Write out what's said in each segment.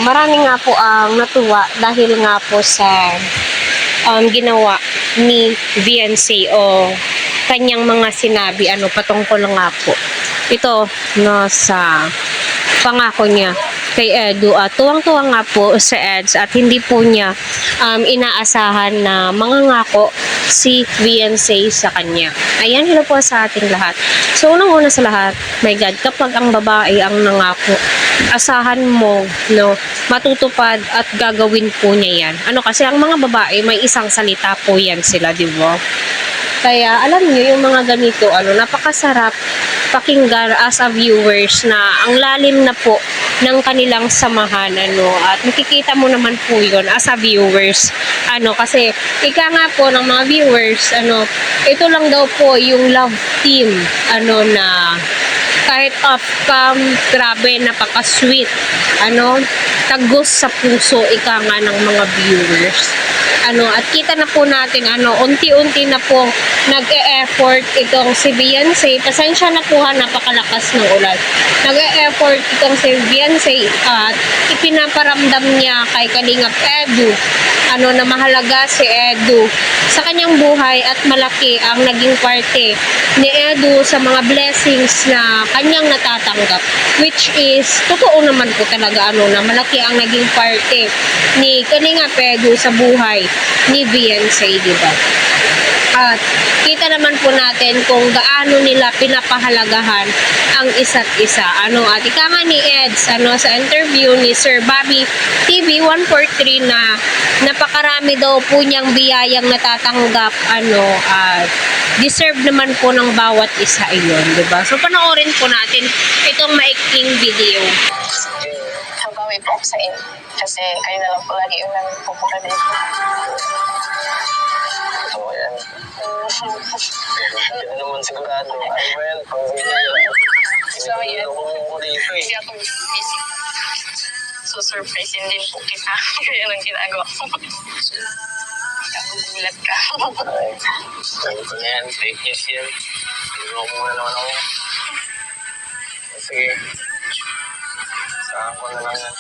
marami nga po ang natuwa dahil nga po sa ginawa ni Beyonce o kanyang mga sinabi patungkol nga po ito sa pangako niya kay Edu at tuwang-tuwa nga po sa EDS at hindi po niya inaasahan na mangangako si Beyonce sa kanya. Ayan, hello po sa ating lahat. So, unang-una sa lahat, my God, kapag ang babae ang nangako, asahan mo, matutupad at gagawin po niya yan. Kasi ang mga babae, may isang salita po yan sila, di ba? Kaya, alam niyo, yung mga ganito, napakasarap pakinggan as a viewers na ang lalim na po ng kanilang samahan, at makikita mo naman po yun as a viewers, kasi ika nga po ng mga viewers, ito lang daw po yung love team, na kahit off-cam, grabe, napaka-sweet, tagos sa puso, ika nga ng mga viewers. At kita na po natin, unti-unti na po nag-e-effort itong si Beyonce. Pasensya na po napakalakas ng ulan. Nag-e-effort itong si Beyonce at ipinaparamdam niya kay Kalingap Edu, na mahalaga si Edu sa kanyang buhay at malaki ang naging parte ni Edu sa mga blessings na kanyang natatanggap. Which is, totoo naman po talaga, na malaki ang naging parte ni Kalingap Edu sa buhay ni Beyonce, diba? At kita naman po natin kung gaano nila pinapahalagahan ang isa't isa. At ika nga ni EDS, sa interview ni Sir Bobby TV 143 na napakarami daw po niyang biyayang natatanggap, at deserve naman po ng bawat isa iyon, diba? So, panoorin po natin itong maikling video. Habawi po ako sa inyo. Kasi kayo na lang po lagi yung nagpupunta dito. Oo, yan. Hindi naman sigurado. Ay, well, pang-video. So, yun. Hindi Hindi ako busy. So, surprisein din po kita. Kaya nang ginagawa ko. Nagugulat ka. Ay, sabi ko na yan. Fake news yan. Hindi mo na naman ako. Sige. Saan ko na lang yan.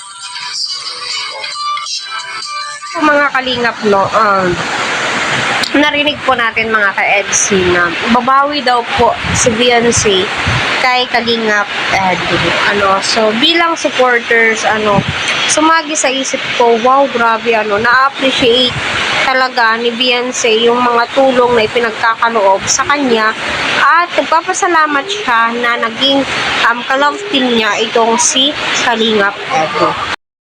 Mga kalingap, narinig po natin mga ka-EDC na babawi daw po si Beyonce kay Kalingap Edu. So bilang supporters, sumagi sa isip ko, wow, grabe, na-appreciate talaga ni Beyonce yung mga tulong na ipinagkakaloob sa kanya at nagpapasalamat siya na naging ka-love team niya itong si Kalingap Edu.